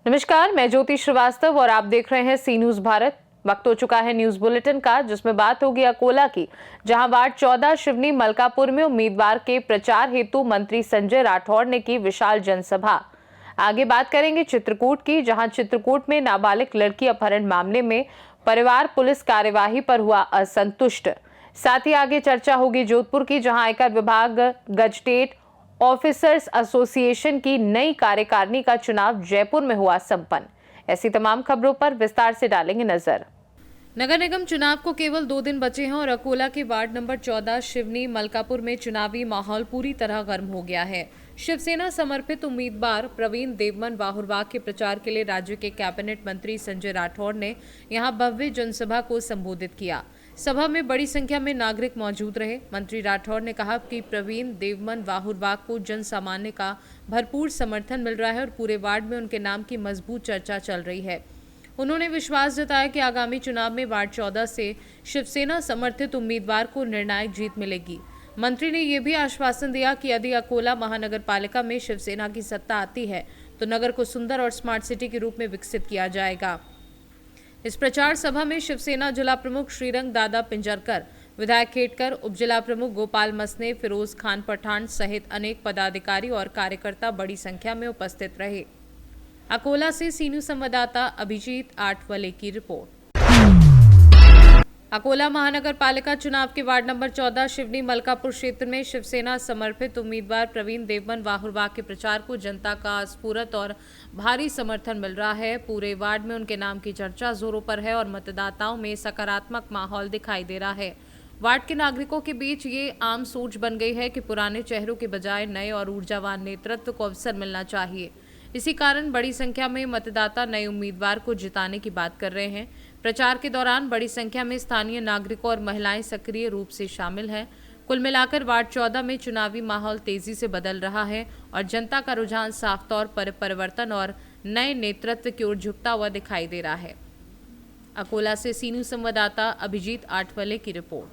नमस्कार, मैं ज्योति श्रीवास्तव और आप देख रहे हैं सी न्यूज भारत। वक्त हो चुका है न्यूज बुलेटिन का, जिसमें बात होगी अकोला की, जहां वार्ड 14 शिवनी मलकापुर में उम्मीदवार के प्रचार हेतु मंत्री संजय राठौड़ ने की विशाल जनसभा। आगे बात करेंगे चित्रकूट की, जहां चित्रकूट में नाबालिग लड़की अपहरण मामले में परिवार पुलिस कार्यवाही पर हुआ असंतुष्ट। साथ ही आगे चर्चा होगी जोधपुर की, जहां आयकर विभाग गजटेट ऑफिसर्स एसोसिएशन की नई कार्यकारिणी का चुनाव जयपुर में हुआ संपन्न। ऐसी तमाम खबरों पर विस्तार से डालेंगे नजर। नगर निगम चुनाव को केवल 2 दिन बचे हैं और अकोला के वार्ड नंबर 14 शिवनी मलकापुर में चुनावी माहौल पूरी तरह गर्म हो गया है। शिवसेना समर्पित उम्मीदवार प्रवीण देवमन बाहुरवाग के प्रचार के लिए राज्य के कैबिनेट मंत्री संजय राठौड़ ने यहां भव्य जनसभा को संबोधित किया। सभा में बड़ी संख्या में नागरिक मौजूद रहे। मंत्री राठौड़ ने कहा कि प्रवीण देवमन बाहुरवाग को जन सामान्य का भरपूर समर्थन मिल रहा है और पूरे वार्ड में उनके नाम की मजबूत चर्चा चल रही है। उन्होंने विश्वास जताया कि आगामी चुनाव में वार्ड 14 से शिवसेना समर्थित उम्मीदवार को निर्णायक जीत मिलेगी। मंत्री ने यह भी आश्वासन दिया कि यदि अकोला महानगर पालिका में शिवसेना की सत्ता आती है तो नगर को सुंदर और स्मार्ट सिटी के रूप में विकसित किया जाएगा। इस प्रचार सभा में शिवसेना जिला प्रमुख श्रीरंग दादा पिंजरकर, विधायक खेटकर, उप जिला प्रमुख गोपाल मसने, फिरोज खान पठान सहित अनेक पदाधिकारी और कार्यकर्ता बड़ी संख्या में उपस्थित रहे। अकोला से सी न्यूज संवाददाता अभिजीत आठवले की रिपोर्ट। अकोला महानगर पालिका चुनाव के वार्ड नंबर 14 शिवनी मलकापुर क्षेत्र में शिवसेना समर्पित उम्मीदवार प्रवीण देवमन बाहुरवाग के प्रचार को जनता का स्फूर्त और भारी समर्थन मिल रहा है। पूरे वार्ड में उनके नाम की चर्चा जोरों पर है और मतदाताओं में सकारात्मक माहौल दिखाई दे रहा है। वार्ड के नागरिकों के बीच ये आम सोच बन गई है कि पुराने चेहरों के बजाय नए और ऊर्जावान नेतृत्व को अवसर मिलना चाहिए। इसी कारण बड़ी संख्या में मतदाता नए उम्मीदवार को जिताने की बात कर रहे हैं। प्रचार के दौरान बड़ी संख्या में स्थानीय नागरिकों और महिलाएं सक्रिय रूप से शामिल हैं। कुल मिलाकर वार्ड 14 में चुनावी माहौल तेजी से बदल रहा है और जनता का रुझान साफ तौर पर परिवर्तन और नए नेतृत्व की ओर झुकता हुआ दिखाई दे रहा है। अकोला से सी न्यूज संवाददाता अभिजीत आठवले की रिपोर्ट।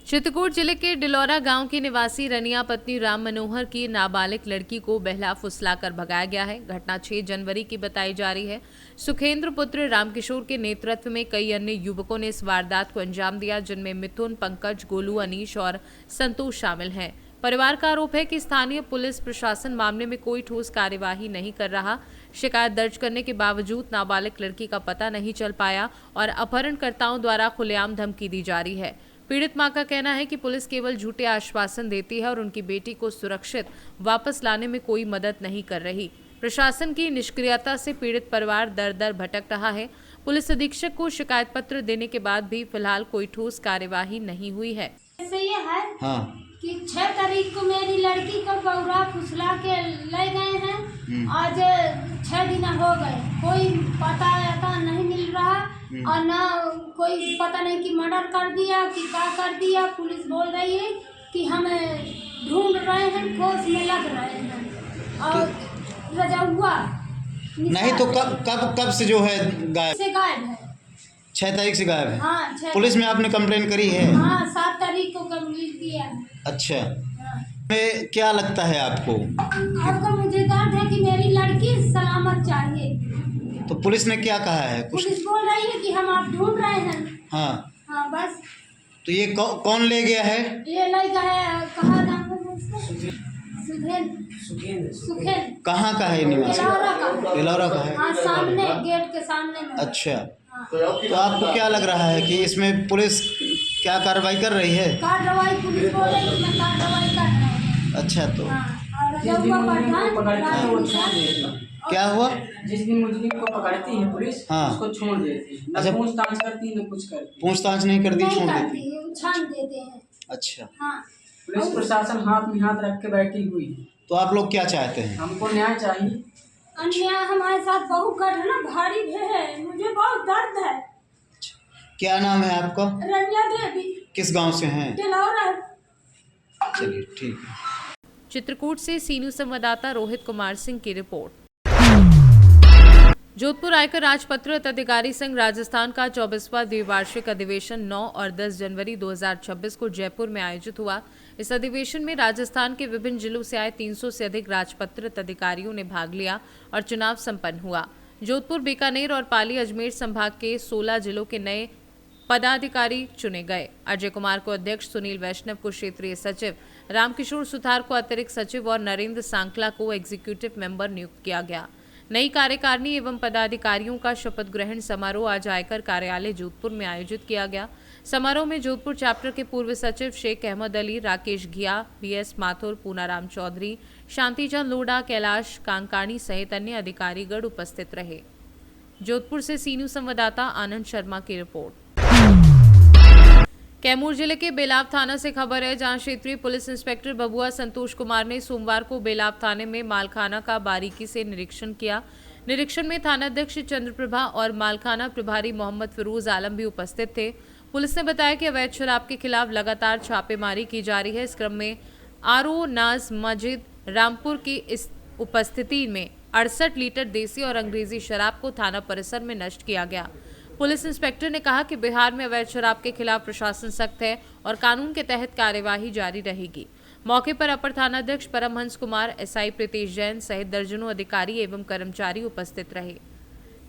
चित्रकूट जिले के डिलौरा गांव की निवासी रनिया पत्नी राम मनोहर की नाबालिग लड़की को बहला फुसलाकर भगाया गया है। घटना 6 जनवरी की बताई जा रही है। सुखेंद्र पुत्र रामकिशोर के नेतृत्व में कई अन्य युवकों ने इस वारदात को अंजाम दिया, जिनमें मिथुन, पंकज, गोलू, अनीश और संतोष शामिल हैं। परिवार का आरोप है कि स्थानीय पुलिस प्रशासन मामले में कोई ठोस कार्यवाही नहीं कर रहा। शिकायत दर्ज करने के बावजूद नाबालिग लड़की का पता नहीं चल पाया और अपहरणकर्ताओं द्वारा खुलेआम धमकी दी जा रही है। पीड़ित मां का कहना है कि पुलिस केवल झूठे आश्वासन देती है और उनकी बेटी को सुरक्षित वापस लाने में कोई मदद नहीं कर रही। प्रशासन की निष्क्रियता से पीड़ित परिवार दर दर भटक रहा है। पुलिस अधीक्षक को शिकायत पत्र देने के बाद भी फिलहाल कोई ठोस कार्यवाही नहीं हुई है। ये है कि 6 तारीख को मेरी लड़की को बौरा फुसला के ले गए हैं। आज 6 दिन हो गए, कोई पता नहीं मिल रहा और ना कोई पता नहीं कि मर्डर कर दिया कि क्या कर दिया। पुलिस बोल रही है कि हम ढूंढ रहे हैं, खोज में लग रहे हैं और रजौआ नहीं तो कब से जो है गायब है। 6 तारीख से गायब है। हाँ, पुलिस में आपने कंप्लेन करी है? हाँ, 7 तारीख को कंप्लीट किया है। अच्छा, में क्या लगता है आपको? मुझे डर है कि मेरी लड़की सलामत चाहिए। तो पुलिस ने क्या कहा है? पुलिस बोल रही है कि हम आप ढूंढ रहे हैं। हाँ बस। तो ये कौन ले गया है? ये ले गया है, कहाँ नाम है उसका? सुखेंद्र। कहाँ का है निवासी? डिलौरा का है। हाँ, सामने गेट के सामने में। अच्छा, तो आपको क्या लग रहा है कि इसमें पुलिस क्या कार्रवाई कर रही है? कार्रवाई पुलिस बोल रही है, मैं कार्रवाई कर रहा हूँ। अच्छा, तो क्या हुआ? जिस दिन मुजरिम को पकड़ती है पुलिस, उसको छोड़ देती है। अच्छा, पूछताछ करती है, न कुछ करती। पूछताछ नहीं करती, छोड़ देती। छान देते हैं। अच्छा, पुलिस प्रशासन हाथ में हाथ रख के बैठी हुई है। तो आप लोग क्या चाहते हैं? हमको न्याय चाहिए। अन्याय हमारे साथ बहुत घटना भारी भी है, मुझे बहुत दर्द है। क्या नाम है आपका? रनिया देवी। किस गांव से हैं? डिलौरा। चलिए, ठीक है। चित्रकूट से सी न्यूज संवाददाता रोहित कुमार सिंह की रिपोर्ट। जोधपुर आयकर राजपत्रित अधिकारी संघ राजस्थान का 24वां द्विवार्षिक अधिवेशन 9 और 10 जनवरी 2026 को जयपुर में आयोजित हुआ। इस अधिवेशन में राजस्थान के विभिन्न जिलों से आए 300 से अधिक राजपत्रित अधिकारियों ने भाग लिया और चुनाव संपन्न हुआ। जोधपुर, बीकानेर और पाली अजमेर संभाग के 16 जिलों के नए पदाधिकारी चुने गए। अजय कुमार को अध्यक्ष, सुनील वैष्णव को क्षेत्रीय सचिव, रामकिशोर सुथार को अतिरिक्त सचिव और नरेंद्र सांकला को एग्जीक्यूटिव मेंबर नियुक्त किया गया। नई कार्यकारिणी एवं पदाधिकारियों का शपथ ग्रहण समारोह आज आयकर कार्यालय जोधपुर में आयोजित किया गया। समारोह में जोधपुर चैप्टर के पूर्व सचिव शेख अहमद अली, राकेश घिया, बीएस माथुर, पूनाराम चौधरी, शांतिचंद लोढ़ा, कैलाश कांकाणी सहित अन्य अधिकारीगण उपस्थित रहे। जोधपुर से सी न्यूज संवाददाता आनंद शर्मा की रिपोर्ट। कैमूर जिले के बेलाव थाना से खबर है, जहां क्षेत्रीय पुलिस इंस्पेक्टर बबुआ संतोष कुमार ने सोमवार को बेलाव थाने में मालखाना का बारीकी से निरीक्षण किया। निरीक्षण में थानाध्यक्ष चंद्रप्रभा और मालखाना प्रभारी मोहम्मद फिरोज आलम भी उपस्थित थे। पुलिस ने बताया कि अवैध शराब के खिलाफ लगातार छापेमारी की जा रही है। इस क्रम में आरओ नाज मस्जिद रामपुर की इस उपस्थिति में 68 लीटर देसी और अंग्रेजी शराब को थाना परिसर में नष्ट किया गया। पुलिस इंस्पेक्टर ने कहा कि बिहार में अवैध शराब के खिलाफ प्रशासन सख्त है और कानून के तहत कार्यवाही जारी रहेगी। मौके पर अपर थानाध्यक्ष परमहंस कुमार, एसआई प्रीतेश जैन सहित दर्जनों अधिकारी एवं कर्मचारी उपस्थित रहे।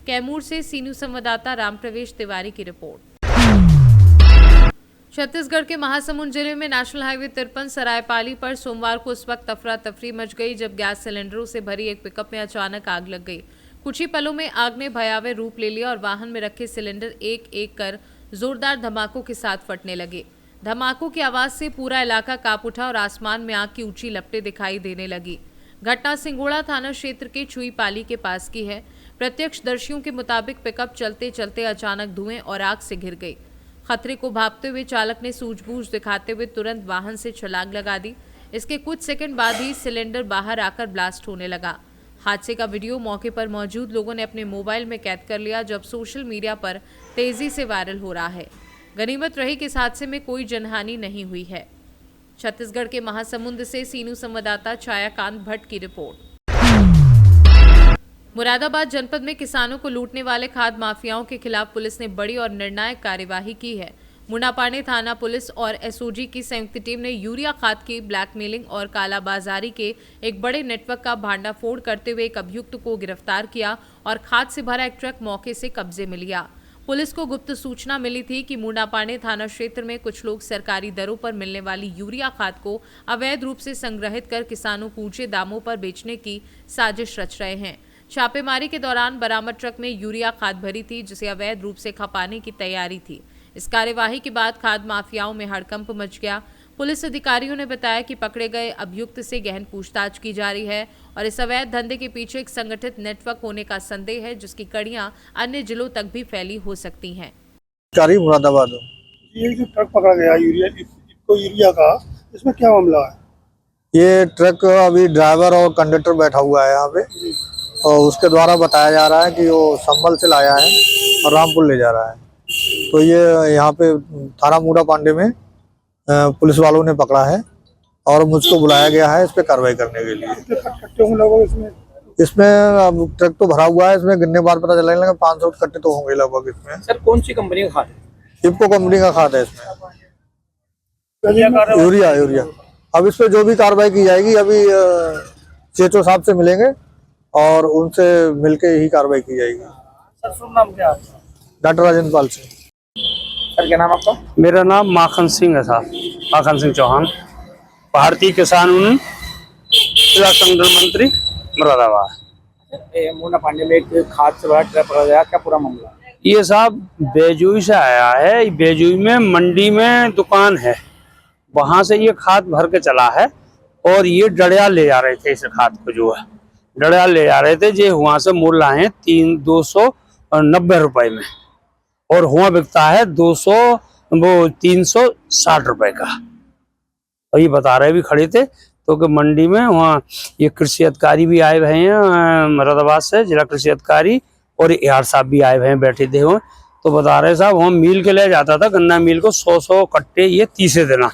कैमूर से सी न्यूज संवाददाता रामप्रवेश तिवारी की रिपोर्ट। छत्तीसगढ़ के महासमुंद जिले में नेशनल हाईवे 53 सरायपाली पर सोमवार को उस वक्त अफरा तफरी मच गई जब गैस सिलेंडरों से भरी एक पिकअप में अचानक आग लग गई। कुछ ही पलों में आग ने भयावह रूप ले लिया और वाहन में रखे सिलेंडर एक एक कर जोरदार धमाकों के साथ फटने लगे। धमाकों की आवाज से पूरा इलाका कांप उठा और आसमान में आग की ऊंची लपटें दिखाई देने लगी। घटना सिंगोड़ा थाना क्षेत्र के छुईपाली के पास की है। प्रत्यक्षदर्शियों के मुताबिक पिकअप चलते चलते अचानक धुएं और आग से घिर गई। खतरे को भांपते हुए चालक ने सूझबूझ दिखाते हुए तुरंत वाहन से छलांग लगा दी। इसके कुछ सेकंड बाद ही सिलेंडर बाहर आकर ब्लास्ट होने लगा। हादसे का वीडियो मौके पर मौजूद लोगों ने अपने मोबाइल में कैद कर लिया, जब सोशल मीडिया पर तेजी से वायरल हो रहा है। गनीमत रही कि इस हादसे में कोई जनहानि नहीं हुई है। छत्तीसगढ़ के महासमुंद से सी न्यूज संवाददाता छायाकांत भट्ट की रिपोर्ट। मुरादाबाद जनपद में किसानों को लूटने वाले खाद माफियाओं के खिलाफ पुलिस ने बड़ी और निर्णायक कार्यवाही की है। मुंडापानी थाना पुलिस और एसओजी की संयुक्त टीम ने यूरिया खाद की ब्लैकमेलिंग और कालाबाजारी के एक बड़े नेटवर्क का भांडाफोड़ करते हुए एक अभियुक्त को गिरफ्तार किया और खाद से भरा एक ट्रक मौके से कब्जे में लिया। पुलिस को गुप्त सूचना मिली थी कि मुंडापानी थाना क्षेत्र में कुछ लोग सरकारी दरों पर मिलने वाली यूरिया खाद को अवैध रूप से संग्रहित कर किसानों को ऊंचे दामों पर बेचने की साजिश रच रहे हैं। छापेमारी के दौरान बरामद ट्रक में यूरिया खाद भरी थी, जिसे अवैध रूप से खपाने की तैयारी थी। इस कार्यवाही के बाद खाद माफियाओं में हड़कंप मच गया। पुलिस अधिकारियों ने बताया कि पकड़े गए अभियुक्त से गहन पूछताछ की जा रही है और इस अवैध धंधे के पीछे एक संगठित नेटवर्क होने का संदेह है, जिसकी कड़ियां अन्य जिलों तक भी फैली हो सकती हैं। मुरादाबाद ये जो ट्रक पकड़ा गया यूरिया का, इसमें क्या मामला है? ये ट्रक अभी ड्राइवर और कंडक्टर बैठा हुआ है यहाँ पे, और उसके द्वारा बताया जा रहा है कि वो संभल से लाया है और रामपुर ले जा रहा है। तो ये यहाँ पे थाना मुंडापांडे में पुलिस वालों ने पकड़ा है और मुझको बुलाया गया है इस पे कार्रवाई करने के लिए। इसमें अब ट्रक तो भरा हुआ है, इसमें गिनने बाद पता चलेगा 500 कट्टे तो होंगे लगभग इसमें। सर कौन सी कंपनी का खाद है? इफ्को कंपनी का खाद है इसमें, यूरिया। अब इस पे जो भी कार्रवाई की जाएगी, अभी चेचो साहब से मिलेंगे और उनसे मिलके ही कार्रवाई की जाएगी। सर शुभ नाम क्या है? डॉक्टर राजेंद्र पाल सिंह। सर क्या नाम आपका? मेरा नाम माखन सिंह है साहब, माखन सिंह चौहान, भारतीय किसान यूनियन जिला संगठन मंत्री मुरादाबाद। मुंडापांडे में एक खाद से बड़ा ट्रक पकड़ा गया, क्या पूरा मामला? ये साहब बेजुई से आया है। बेजुई में मंडी में दुकान है, वहां से ये खाद भर के चला है और ये डड़ियाल ले जा रहे थे। इस खाद को जो है डड़ियाल ले जा रहे थे, ये वहां से मोल लाए हैं 290 रुपए में और हुआ बिकता है 360 रुपए का। और ये बता रहे भी खड़े थे तो कि मंडी में वहाँ ये कृषि अधिकारी भी आए हुए हैं मुरादाबाद से, जिला कृषि अधिकारी, और AR साहब भी आए हुए हैं, बैठे थे वहाँ। तो बता रहे साहब वहाँ मिल के ले जाता था, गन्ना मिल को 100 कट्टे ये 30 देना,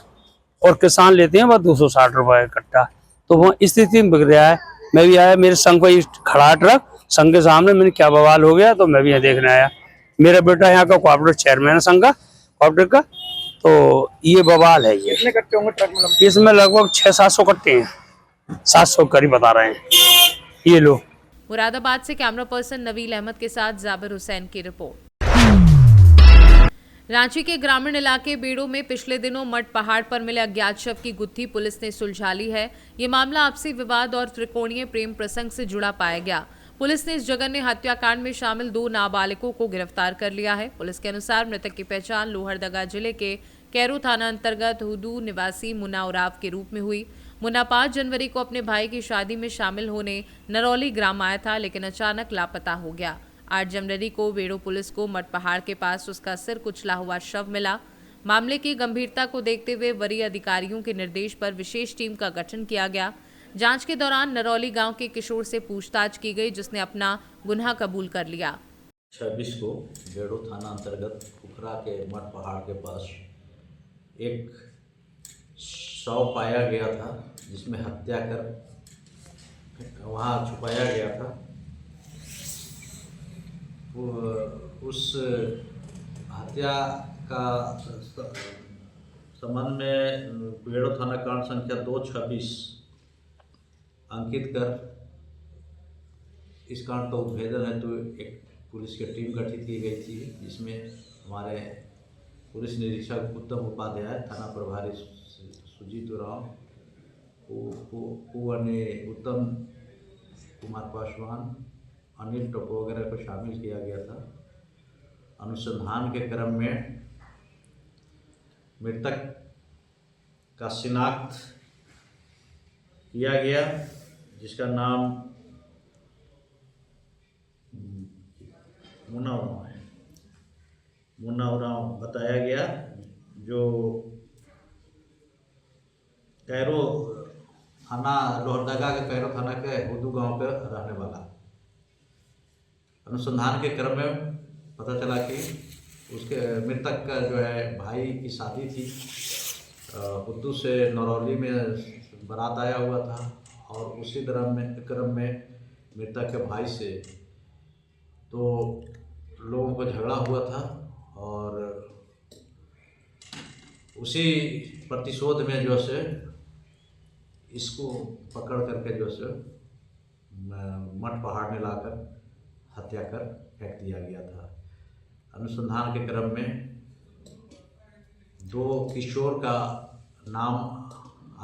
और किसान लेते हैं बस 260 रुपए कट्टा। तो वहाँ स्थिति में बिक रहा है। मैं भी आया, मेरे संग पर खड़ा ट्रक संघ के सामने। मैंने क्या बवाल हो गया तो मैं भी यहाँ देखने आया। मेरा बेटा यहाँ का कोऑपरेटिव चेयरमैन है संघ का, कोऑपरेटिव का। तो ये बवाल है। ये कितने कट्टे होंगे ट्रक में? इसमें लगभग 600-700 कट्टे हैं, 700 करीब बता रहे हैं ये लोग। मुरादाबाद से कैमरा पर्सन नवील अहमद के साथ जाबिर हुसैन की रिपोर्ट। रांची के ग्रामीण इलाके बेड़ो में पिछले दिनों मठ पहाड़ पर मिले अज्ञात शव की गुत्थी पुलिस ने सुलझा ली है। ये मामला आपसी विवाद और त्रिकोणीय प्रेम प्रसंग से जुड़ा पाया गया। पुलिस ने इस जघन्य हत्याकांड में शामिल 2 नाबालिगों को गिरफ्तार कर लिया है। पुलिस के अनुसार मृतक की पहचान लोहरदगा जिले के कैरू थाना अंतर्गत हुदू निवासी मुन्ना उराव के रूप में हुई। मुन्ना 5 जनवरी को अपने भाई की शादी में शामिल होने नरौली ग्राम आया था, लेकिन अचानक लापता हो गया। 8 जनवरी को बेड़ो पुलिस को मठ पहाड़ के पास उसका सिर कुचला हुआ शव मिला। मामले की गंभीरता को देखते हुए वरीय अधिकारियों के निर्देश पर विशेष टीम का गठन किया गया। जांच के दौरान नरौली गांव के किशोर से पूछताछ की गई, जिसने अपना गुनाह कबूल कर लिया। 26 को बेड़ो थाना अंतर्गत खुखरा के मठ पहाड़ के पास एक शव पाया गया था, जिसमें हत्या कर वहाँ छुपाया गया था। उस हत्या का संबंध में बेड़ो थाना कांड संख्या 226 अंकित कर इस कांड का उद्भेदन है तो एक पुलिस की टीम गठित की गई थी, जिसमें हमारे पुलिस निरीक्षक उत्तम उपाध्याय, थाना प्रभारी सुजीत उराव, उत्तम कुमार पासवान, अनिल टोपो वगैरह को शामिल किया गया था। अनुसंधान के क्रम में मृतक का शिनाख्त किया गया, जिसका नाम मुन्ना उराव है। मुन्ना उराव बताया गया, जो कैरो थाना लोहरदगा के कैरो थाना के हुदू गांव पे रहने वाला। अनुसंधान के क्रम में पता चला कि उसके मृतक का जो है भाई की शादी थी, हुदू से नरौली में बारात आया हुआ था, और उसी क्रम में मृतक के भाई से तो लोगों का झगड़ा हुआ था, और उसी प्रतिशोध में जो है इसको पकड़ करके जो है मठ पहाड़ में लाकर हत्या कर फेंक दिया गया था। अनुसंधान के क्रम में 2 किशोर का नाम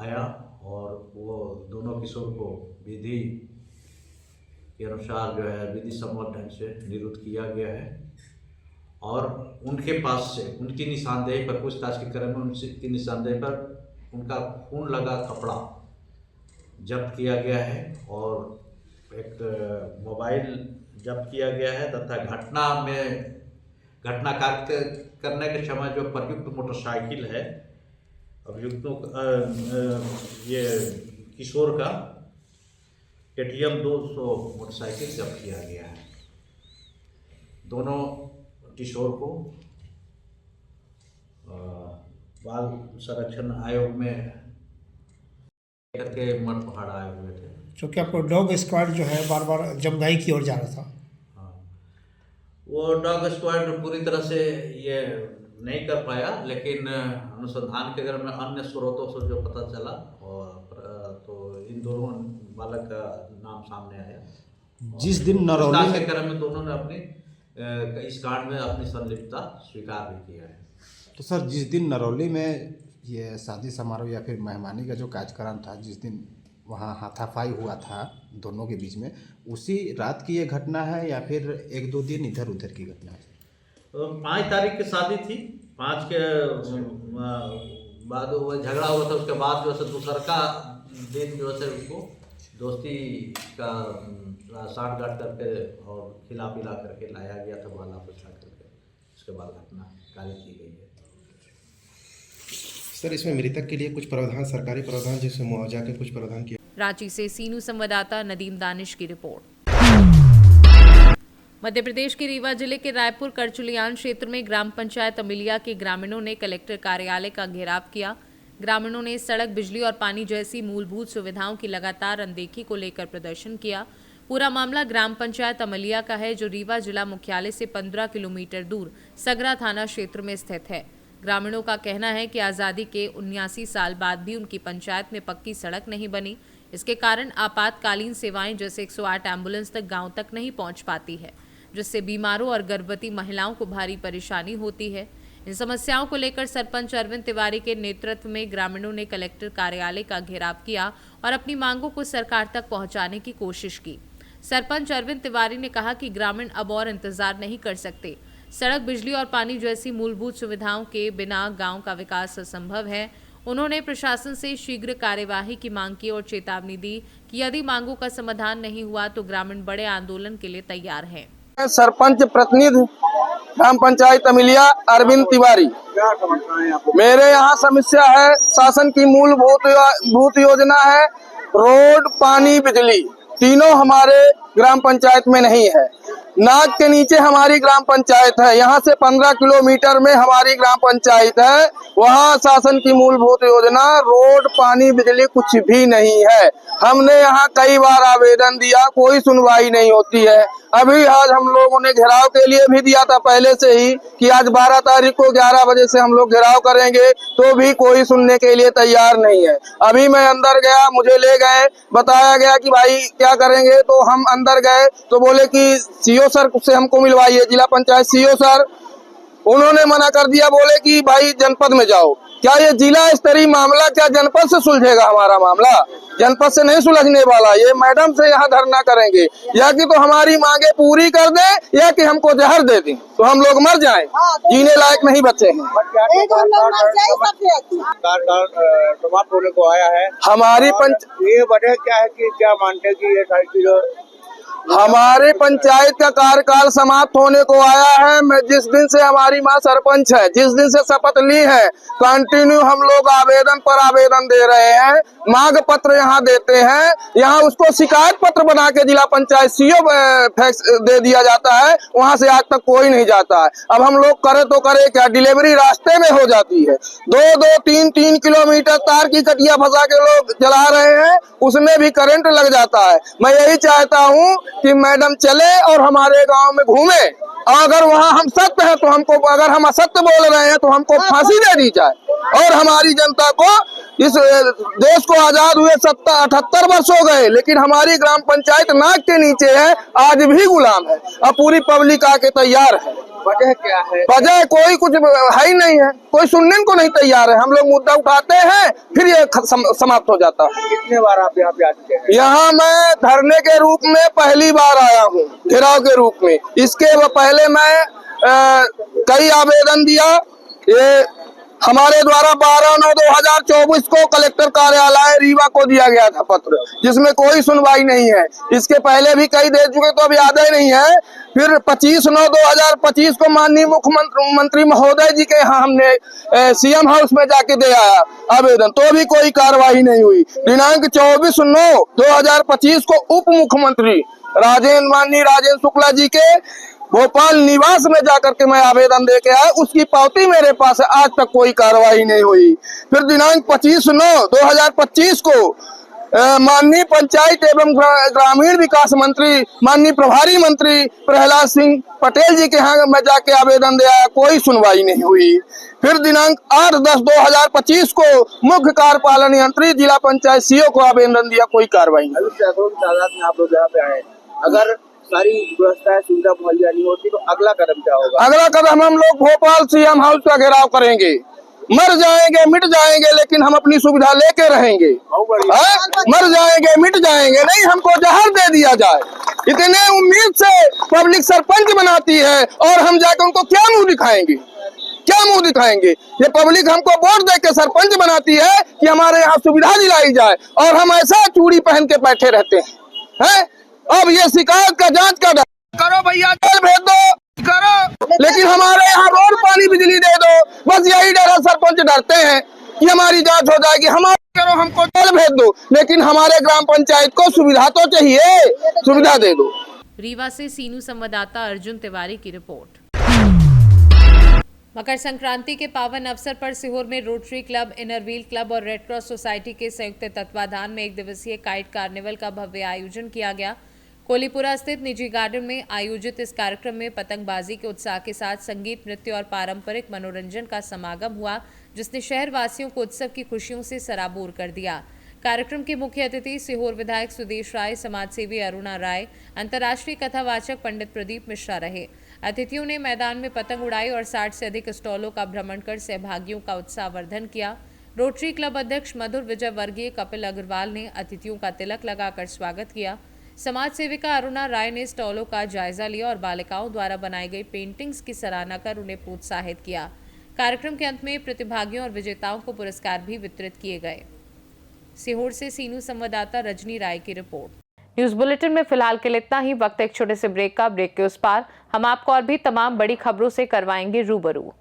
आया, और वो दोनों किशोर को विधि के अनुसार जो है विधि सम्मत ढंग से निरुद्ध किया गया है, और उनके पास से उनकी निशानदेही पर पूछताछ के क्रम में उनकी निशानदेही पर उनका खून लगा कपड़ा जब्त किया गया है, और एक मोबाइल जब्त किया गया है, तथा घटना करने के समय जो प्रयुक्त मोटरसाइकिल है अभियुक्तों ये किशोर का KTM 200 मोटरसाइकिल जब्त किया गया है। दोनों किशोर को बाल संरक्षण आयोग में करके मठ पहाड़ आए हुए थे। जो कि आपको डॉग स्क्वाड जो है बार बार जमगाई की ओर जा रहा था। हाँ, वो डॉग स्क्वाड पूरी तरह से ये नहीं कर पाया, लेकिन अनुसंधान के क्रम में अन्य स्रोतों से जो पता चला, और तो इन दोनों बालक का नाम सामने आया। जिस दिन नरौली के क्रम में दोनों ने अपनी इस कांड में अपनी संलिप्तता स्वीकार भी किया है। तो सर, जिस दिन नरौली में ये शादी समारोह या फिर मेहमानी का जो कार्यक्रम था, जिस दिन वहाँ हाथापाई हुआ था दोनों के बीच में, उसी रात की ये घटना है या फिर 1-2 दिन इधर उधर की घटना है? 5 तारीख की शादी थी, 5 के बाद वो झगड़ा हुआ था। उसके बाद जो है दूसरा का दिन जो है उनको दोस्ती का साठगांठ करके और खिला पिला करके लाया गया था, बाला फुसला करके। उसके बाद घटना कार्य की गई है। सर, इसमें मृतक के लिए कुछ प्रावधान, सरकारी प्रावधान जैसे मुआवजा के कुछ प्रावधान किए? रांची से सीनू संवाददाता नदीम दानिश की रिपोर्ट। मध्य प्रदेश के रीवा जिले के रायपुर करचुलियान क्षेत्र में ग्राम पंचायत अमिलिया के ग्रामीणों ने कलेक्टर कार्यालय का घेराव किया। ग्रामीणों ने सड़क, बिजली और पानी जैसी मूलभूत सुविधाओं की लगातार अनदेखी को लेकर प्रदर्शन किया। पूरा मामला ग्राम पंचायत अमलिया का है, जो रीवा जिला मुख्यालय से 15 किलोमीटर दूर सगरा थाना क्षेत्र में स्थित है। ग्रामीणों का कहना है कि आज़ादी के 79 साल बाद भी उनकी पंचायत में पक्की सड़क नहीं बनी। इसके कारण आपातकालीन सेवाएं जैसे 108 एम्बुलेंस तक गांव तक नहीं पहुंच पाती है, जिससे बीमारों और गर्भवती महिलाओं को भारी परेशानी होती है। इन समस्याओं को लेकर सरपंच अरविंद तिवारी के नेतृत्व में ग्रामीणों ने कलेक्टर कार्यालय का घेराव किया और अपनी मांगों को सरकार तक पहुंचाने की कोशिश की। सरपंच अरविंद तिवारी ने कहा कि ग्रामीण अब और इंतजार नहीं कर सकते। सड़क, बिजली और पानी जैसी मूलभूत सुविधाओं के बिना गांव का विकास असंभव है। उन्होंने प्रशासन से शीघ्र कार्यवाही की मांग की और चेतावनी दी कि यदि मांगों का समाधान नहीं हुआ तो ग्रामीण बड़े आंदोलन के लिए तैयार हैं। सरपंच प्रतिनिधि ग्राम पंचायत अमलिया अरविंद तिवारी। मेरे यहाँ समस्या है, शासन की मूलभूत योजना है, रोड, पानी, बिजली, तीनों हमारे ग्राम पंचायत में नहीं है। नाक के नीचे हमारी ग्राम पंचायत है, यहाँ से 15 किलोमीटर में हमारी ग्राम पंचायत है। वहाँ शासन की मूलभूत योजना, रोड, पानी, बिजली कुछ भी नहीं है। हमने यहाँ कई बार आवेदन दिया, कोई सुनवाई नहीं होती है। अभी आज हम लोगों ने घेराव के लिए भी दिया था पहले से ही कि आज 12 तारीख को 11 बजे से हम लोग घेराव करेंगे, तो भी कोई सुनने के लिए तैयार नहीं है। अभी मैं अंदर गया, मुझे ले गए, बताया गया कि भाई क्या करेंगे, तो हम अंदर गए तो बोले कि सीओ सर से हमको मिलवाइए, जिला पंचायत सीओ सर। उन्होंने मना कर दिया, बोले कि भाई जनपद में जाओ। क्या ये जिला स्तरीय मामला क्या जनपद से सुलझेगा? हमारा मामला जनपद से नहीं सुलझने वाला। ये मैडम से यहाँ धरना करेंगे, या कि तो हमारी मांगे पूरी कर दे या कि हमको जहर दे दें, तो हम लोग मर जाएं, जीने लायक नहीं बचे हैं। होने को आया है हमारी ये वजह क्या है कि क्या मानते कि ये सारी चीजों हमारे पंचायत का कार्यकाल समाप्त होने को आया है। मैं जिस दिन से हमारी माँ सरपंच है, जिस दिन से शपथ ली है, कंटिन्यू हम लोग आवेदन पर आवेदन दे रहे हैं, मांग पत्र यहाँ देते हैं। यहाँ उसको शिकायत पत्र बना के जिला पंचायत सीओ फैक्स दे दिया जाता है, वहाँ से आज तक कोई नहीं जाता है। अब हम लोग करे तो करे क्या, डिलीवरी रास्ते में हो जाती है। 2-2, 3-3 किलोमीटर तार की कटिया फंसा के लोग चला रहे हैं, उसमें भी करंट लग जाता है। मैं यही चाहता हूँ कि मैडम चले और हमारे गांव में घूमे। अगर वहाँ हम सत्य हैं तो हमको, अगर हम असत्य बोल रहे हैं तो हमको फांसी दे दी जाए। और हमारी जनता को, इस देश को आजाद हुए 78 वर्ष हो गए, लेकिन हमारी ग्राम पंचायत नाक के नीचे है, आज भी गुलाम है। अब पूरी पब्लिक आके तैयार है। वजह क्या है? वजह कोई कुछ है ही नहीं है, कोई सुनने को नहीं तैयार है। हम लोग मुद्दा उठाते हैं, फिर ये समाप्त हो जाता है। कितने बार आप यहाँ पे आ चुके हैं? यहाँ मैं धरने के रूप में पहली बार आया हूँ, घेराव के रूप में। इसके पहले मैं कई आवेदन दिया। ये हमारे द्वारा 12/9/2024 को कलेक्टर कार्यालय रीवा को दिया गया था पत्र, जिसमें कोई सुनवाई नहीं है। इसके पहले भी कई दे चुके, तो अब याद ही नहीं है। फिर 25/9/2025 को माननीय मुख्यमंत्री महोदय जी के यहाँ हमने सीएम हाउस में जाके दे आया आवेदन, तो भी कोई कार्रवाई नहीं हुई। दिनांक 24/9/2025 को उप मुख्यमंत्री माननीय राजेंद्र शुक्ला जी के भोपाल निवास में जाकर के मैं आवेदन दे के आया, उसकी पावती मेरे पास है, आज तक कोई कार्रवाई नहीं हुई। फिर दिनांक 25/9/2025 को माननीय पंचायत एवं ग्रामीण विकास मंत्री, माननीय प्रभारी मंत्री प्रहलाद सिंह पटेल जी के यहाँ मैं जाके आवेदन दे आया, कोई सुनवाई नहीं हुई। फिर दिनांक 8/10/2025 को मुख्य कार्यपालन यंत्री जिला पंचायत सीओ को आवेदन दिया, कोई कार्रवाई नहीं। तादाद में आप लोग यहाँ पे आए, अगर सारी व्यवस्थाएं सुविधा मुहैया नहीं होती तो अगला कदम क्या होगा? अगला कदम हम लोग भोपाल सीएम हाउस का घेराव करेंगे। मर जाएंगे, मिट जाएंगे, लेकिन हम अपनी सुविधा लेके रहेंगे। मर जाएंगे, मिट जाएंगे, नहीं हमको जहर दे दिया जाए। इतने उम्मीद से पब्लिक सरपंच बनाती है और हम जाकर उनको क्या मुंह दिखाएंगे? क्या मुंह दिखाएंगे? ये पब्लिक हमको वोट दे के सरपंच बनाती है कि हमारे यहाँ सुविधा दिलाई जाए, और हम ऐसा चूड़ी पहन के बैठे रहते हैं। अब ये शिकायत का जांच का करो भैया, जेल भेज दो, करो, लेकिन हमारे यहाँ रोड, पानी, बिजली दे दो। बस यही डर है, सरपंच डरते हैं कि हमारी जांच हो जाएगी, हमारे करो, हमको जेल भेज दो, लेकिन हमारे ग्राम पंचायत को सुविधा तो चाहिए, सुविधा दे दो। रीवा से सीनू संवाददाता अर्जुन तिवारी की रिपोर्ट। मकर संक्रांति के पावन अवसर पर सीहोर में rotary club, inner wheel club और रेड क्रॉस सोसाइटी के संयुक्त तत्वाधान में 1 दिवसीय काइट कार्निवल का भव्य आयोजन किया गया। कोलीपुरा स्थित निजी गार्डन में आयोजित इस कार्यक्रम में पतंगबाजी के उत्साह के साथ संगीत, नृत्य और पारंपरिक मनोरंजन का समागम हुआ, जिसने शहर वासियों को उत्सव की खुशियों से सराबोर कर दिया। कार्यक्रम के मुख्य अतिथि सीहोर विधायक सुदेश राय, समाजसेवी अरुणा राय, अंतर्राष्ट्रीय कथावाचक पंडित प्रदीप मिश्रा रहे। अतिथियों ने मैदान में पतंग उड़ाई और 60 से अधिक स्टॉलों का भ्रमण कर सहभागियों का उत्साहवर्धन किया। रोटरी क्लब अध्यक्ष मधुर विजय वर्गीय कपिल अग्रवाल ने अतिथियों का तिलक लगाकर स्वागत किया। समाज सेविका अरुणा राय ने स्टॉलों का जायजा लिया और बालिकाओं द्वारा बनाई गई पेंटिंग्स की सराहना कर उन्हें प्रोत्साहित किया। कार्यक्रम के अंत में प्रतिभागियों और विजेताओं को पुरस्कार भी वितरित किए गए। सीहोर से सीनू संवाददाता रजनी राय की रिपोर्ट। न्यूज बुलेटिन में फिलहाल के लिए इतना ही। वक्त एक छोटे से ब्रेक का। ब्रेक के उस पार हम आपको और भी तमाम बड़ी खबरों से करवाएंगे रूबरू।